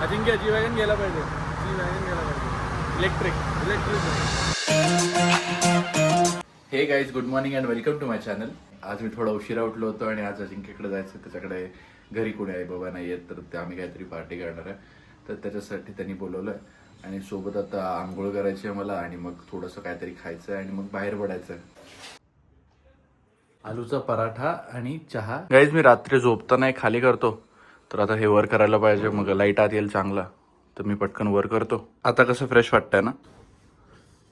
अजिंक्य जी wagon गेला पाहिजे. जी wagon गेला पाहिजे. Electric. Hey guys, good morning and welcome to my channel. आज मी थोडा उशिरा उठलो होतो आणि आज अजिंक्यकडे जायचं. त्याच्याकडे घरी कोणी आई बाबा नाही आहेत, तर ते आम्ही काहीतरी पार्टी करणार आहे. तर त्याच्यासाठी त्यांनी बोलवलं आहे आणि सोबत आता आंघोळ करायची आहे मला आणि मग थोडंसं काहीतरी खायचं आहे आणि मग बाहेर पडायचं आहे. आलूचा पराठा आणि चहा. गाईज, मी रात्री झोपताना खाली करतो, तर आता हे वर करायला पाहिजे, मग लाईट आत येईल चांगला, तर मी पटकन वर करतो. आता कसं फ्रेश वाटतंय ना.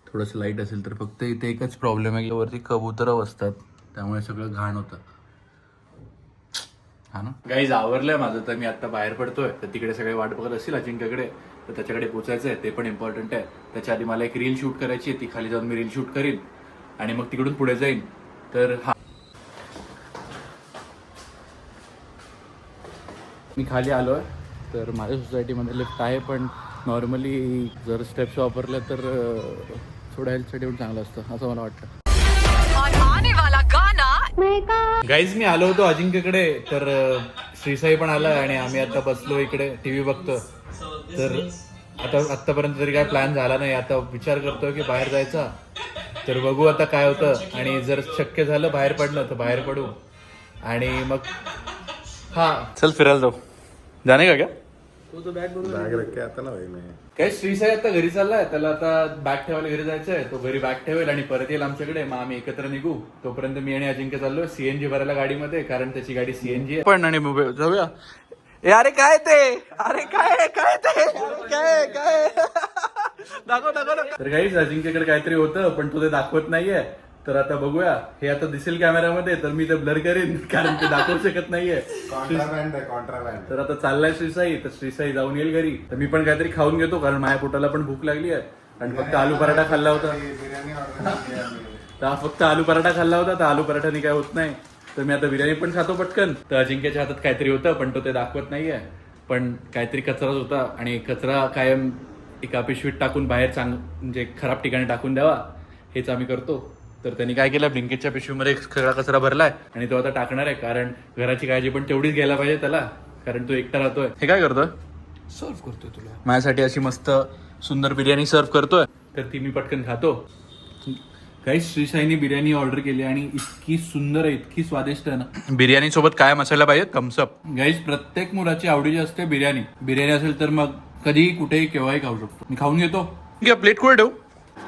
थोडंसं लाईट असेल तर. फक्त इथे एकच प्रॉब्लेम आहे की वरती कबुतरं बसतात, त्यामुळे सगळं घाण होतं. हा ना गाईज, आवरलंय माझं, तर मी आता बाहेर पडतोय. तर तिकडे सगळे वाट बघत असतील अजिंक्यकडे, तर त्याच्याकडे पोचायचं आहे, ते पण इम्पॉर्टंट आहे. त्याच्या आधी मला एक रील शूट करायची आहे, ती खाली जाऊन मी रील शूट करीन आणि मग तिकडून पुढे जाईन. तर हा, मी खाली आलो आहे. तर माझ्या सोसायटीमध्ये लिफ्ट आहे, पण नॉर्मली जर स्टेप्स वापरल्या तर थोडं हेल्थसाठी पण चांगलं असतं असं मला वाटतं. गाईज, मी आलो होतो अजिंक्यकडे, तर श्रीसाई पण आला आणि आम्ही आता बसलो इकडे टीव्ही बघतो. तर आतापर्यंत तरी काय प्लॅन झाला नाही. आता विचार करतोय की बाहेर जायचा, तर बघू आता काय होतं. आणि जर शक्य झालं बाहेर पडणं तर बाहेर पडू आणि मग हा चल फिरायला जाऊ. जाणे का क्या? तो बॅग रख के आता ना भाई मैं. काय श्रीसाई आता घरी चाललाय, त्याला आता बॅग ठेवायला घरी जायचंय. तो घरी बॅग ठेवेल आणि परत येईल आमच्याकडे, मग आम्ही एकत्र निघू. तोपर्यंत मी आणि अजिंक्य चाललोय सीएनजी भरायला गाडीमध्ये, कारण त्याची गाडी सीएनजी आहे. पण आणि जाऊया. अरे काय ते, अरे काय काय ते, काय काय दाखव. तर काही अजिंक्यकडे काहीतरी होतं, पण तो ते दाखवत नाहीये. तर आता बघूया. हे आता दिसेल कॅमेऱ्यामध्ये, तर मी ते ब्लर करीन, कारण ते दाखवू शकत नाहीये. कॉन्ट्राबँड. तर आता चाललाय श्रीसाई, तर श्रीसाई जाऊन येईल घरी. तर मी पण काहीतरी खाऊन घेतो, कारण माझ्या पोटाला पण भूक लागली आहे. आणि फक्त आलू पराठा खाल्ला होता. बिर्याणी ऑर्डर. तर फक्त आलू पराठा खाल्ला होता, तर आलू पराठाने काय होत नाही. तर मी आता बिर्याणी पण खातो पटकन. तर अजिंक्यच्या हातात काहीतरी होतं, पण तो ते दाखवत नाहीये. पण काहीतरी कचराच होता, आणि कचरा कायम एका पिशवीत टाकून बाहेर म्हणजे खराब ठिकाणी टाकून द्यावा, हेच आम्ही करतो. तर त्यांनी काय केलं, ब्लिंकेटच्या पिशवीमध्ये सगळा कचरा भरलाय आणि तो आता टाकणार आहे, कारण घराची काळजी पण तेवढीच घ्यायला पाहिजे त्याला, कारण तो एकटा राहतोय. हे काय करतोय? सर्व करतोय तुला माझ्यासाठी अशी मस्त सुंदर बिर्याणी सर्व करतोय, तर ती मी पटकन खातो. काही श्रीसाईनी बिर्याणी ऑर्डर केली आणि इतकी सुंदर आहे, इतकी स्वादिष्ट आहे ना. बिर्याणी सोबत काय मसाला पाहिजे? थम्सअप. गाईज, प्रत्येक मुलाची आवडीची असते बिर्याणी. बिर्याणी असेल तर मग कधीही कुठेही केव्हाही खाऊ शकतो. मी खाऊन घेतो. प्लेट कुठे ठेवू?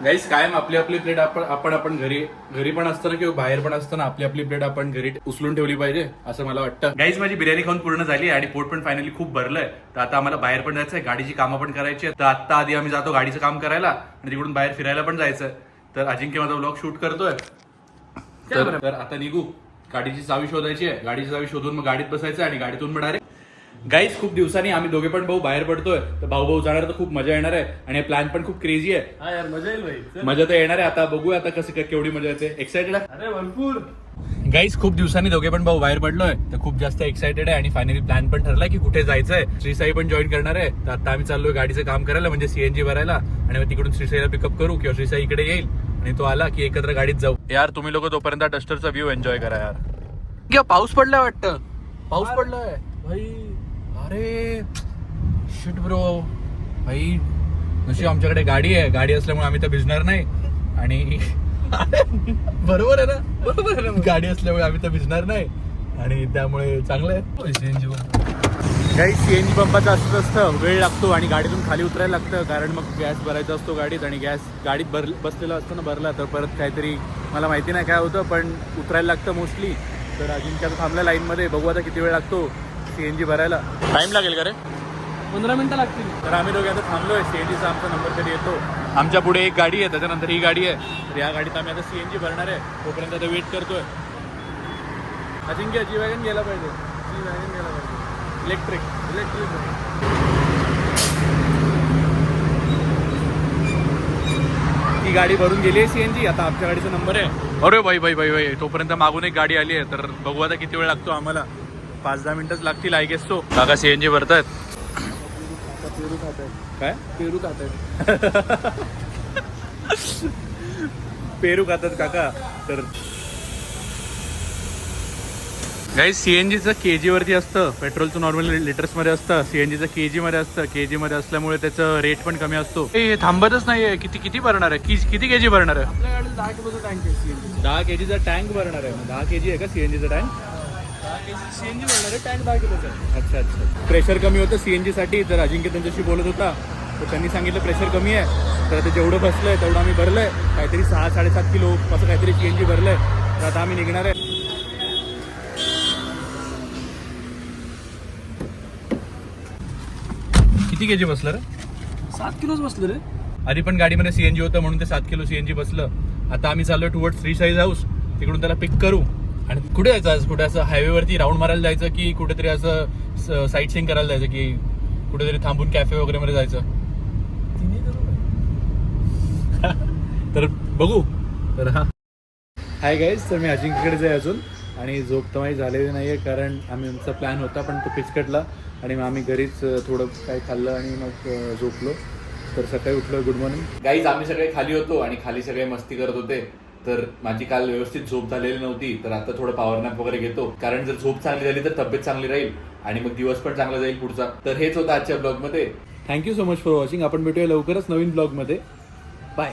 गाईज, कायम आपली आपली प्लेट आपण घरी पण असताना किंवा बाहेर पण असताना आपली आपली प्लेट आपण घरी उचलून ठेवली पाहिजे, असं मला वाटतं. गाईज, माझी बिर्याणी खाऊन पूर्ण झाली आणि पोट पण फायनली खूप भरलंय. तर आता आम्हाला बाहेर पण जायचंय, गाडीची कामं पण करायची आहेत. तर आता आधी आम्ही जातो गाडीचं काम करायला आणि तिकडून बाहेर फिरायला पण जायचंय. तर अजिंक्य माझा व्लॉग शूट करतोय. तर आता निघू. गाडीची चावी शोधायची आहे. गाडीची चावी शोधून मग गाडीत बसायचं आणि गाडीतून मग डायरेक्ट. गाईज, खूप दिवसांनी आम्ही दोघे पण भाऊ बाहेर पडतोय. तर भाऊ जाणार, तर खूप मजा येणार आहे आणि प्लॅन पण खूप क्रेझी आहे. हा यार, मजा येईल भाई. मजा तर येणार आहे. आता बघूया आता कसं केवढी मजा येते. एक्साइटेड आहे? अरे भरपूर. गाईज, खूप दिवसांनी दोघे पण भाऊ बाहेर पडलोय, तर खूप जास्त एक्साइटेड आहे आणि फायनली प्लॅन पण ठरलाय की कुठे जायचंय. श्रीसाई पण जॉईन करणार आहे. तर आता आम्ही चाललोय गाडीचं काम करायला, म्हणजे सीएनजी भरायला, आणि मग तिकडून श्रीसाईला पिकअप करू किंवा श्रीसाई इकडे येईल आणि तो आला की एकत्र गाडीत जाऊ. यार, तुम्ही लोक तोपर्यंत डस्टरचा व्ह्यू एन्जॉय करा यार. क्या पाऊस पडलाय वाटतं? पाऊस पडलाय भाई. अरे शिट ब्रो भाई, नशी आमच्याकडे गाडी आहे. गाडी असल्यामुळे आम्ही तर भिजणार नाही. आणि बरोबर आहे ना, गाडी असल्यामुळे आम्ही तर भिजणार नाही आणि त्यामुळे चांगलं आहे. सीएनजी पंप, काही सीएनजी पंपाचं असं असतं, वेळ लागतो आणि गाडीतून खाली उतरायला लागतं, कारण मग गॅस भरायचा असतो गाडीत, आणि गॅस गाडीत बसलेला असतो ना, भरला तर परत काहीतरी मला माहिती नाही काय होतं, पण उतरायला लागतं मोस्टली. तर अजिंक्य थांबला लाईनमध्ये, बघू आता किती वेळ लागतो सीएनजी भरायला. टाइम लागेल का रे? 15 मिनिटं लागतील. तर आम्ही दोघे आता थांबलोय. सीएनजीचा आमचा नंबर कधी येतो. आमच्या पुढे एक गाडी आहे, त्याच्यानंतर ही गाडी आहे. तर या गाडीत आम्ही आता सीएनजी भरणार आहे. तोपर्यंत आता वेट करतोय. अजिंक्य जी वॅगन गेला पाहिजे. जी वॅगन गेला पाहिजे. इलेक्ट्रिक. ती गाडी भरून गेली आहे सीएनजी. आता आमच्या गाडीचा नंबर आहे. अरे भाई, तोपर्यंत मागून एक गाडी आली आहे. तर बघू आता किती वेळ लागतो आम्हाला. 5-10 मिनिटच लागतील आय गेस. तो काका सीएनजी भरतायत. पेरू खात आहेत. काय पेरू खात आहेत. पेरू खातात काका. तर गाईज सीएनजीचं केजी वरती असतं, पेट्रोलचं नॉर्मल लिटर्स मध्ये असतं, सीएनजीचं केजी मध्ये असतं. केजी मध्ये असल्यामुळे त्याचं रेट पण कमी असतो. हे थांबतच नाहीये. किती किती भरणार आहे? किती केजी भरणार आहे? आपल्या गाडीला 10 किलोचा टँक आहे सीएनजी. 10 केजीचा टँक भरणार आहे. 10 केजी आहे का सीएनजीचा टँक? 10 केजी सीएनजी भरणार आहे, टँक 10 किलोचा आहे. अच्छा अच्छा. प्रेशर कमी होतं सीएनजी साठी. तर अजिंक्य त्यांच्याशी बोलत होता, तर त्यांनी सांगितलं प्रेशर कमी आहे. तर आता जेवढं बसलंय तेवढं आम्ही भरलंय. काहीतरी 6-7.5 किलो असं काहीतरी सीएनजी भरलंय. तर आता आम्ही निघणार आहे. किती केजी बसलं रे? 7 किलोच बसलं रे. आधी पण गाडीमध्ये सीएनजी होतं म्हणून ते 7 किलो सीएनजी बसलं. आता आम्ही चाललो टुवर्ड श्री साईज हाऊस. तिकडून त्याला पिक करू. आणि कुठे जायचं आज? कुठे असं हायवेवरती राऊंड मारायला जायचं की कुठेतरी असं साईट सीइंग करायला जायचं की कुठेतरी थांबून कॅफे वगैरे मध्ये जायचं? तिन्ही करू. तर बघू. तर हा हाय गाईज, तर मी अजिंक्यकडे जाय अजून. आणि झोप तर माझी झालेली नाही आहे, कारण आमचा प्लॅन होता पण तो पिचकटला. आणि मग आम्ही घरीच थोडं काय खाल्लं आणि मग झोपलो. तर सकाळी उठलो. Good morning guys. आम्ही सगळे खाली होतो आणि खाली सगळे मस्ती करत होते. तर माझी काल व्यवस्थित झोप झालेली नव्हती, तर आता थोडं पॉवर नॅप वगैरे घेतो. कारण जर झोप चांगली झाली तर तब्येत चांगली राहील आणि मग दिवस पण चांगला जाईल पुढचा. तर हेच होतं आजच्या ब्लॉगमध्ये. Thank you so much for watching. आपण भेटूया लवकरच नवीन ब्लॉगमध्ये. बाय.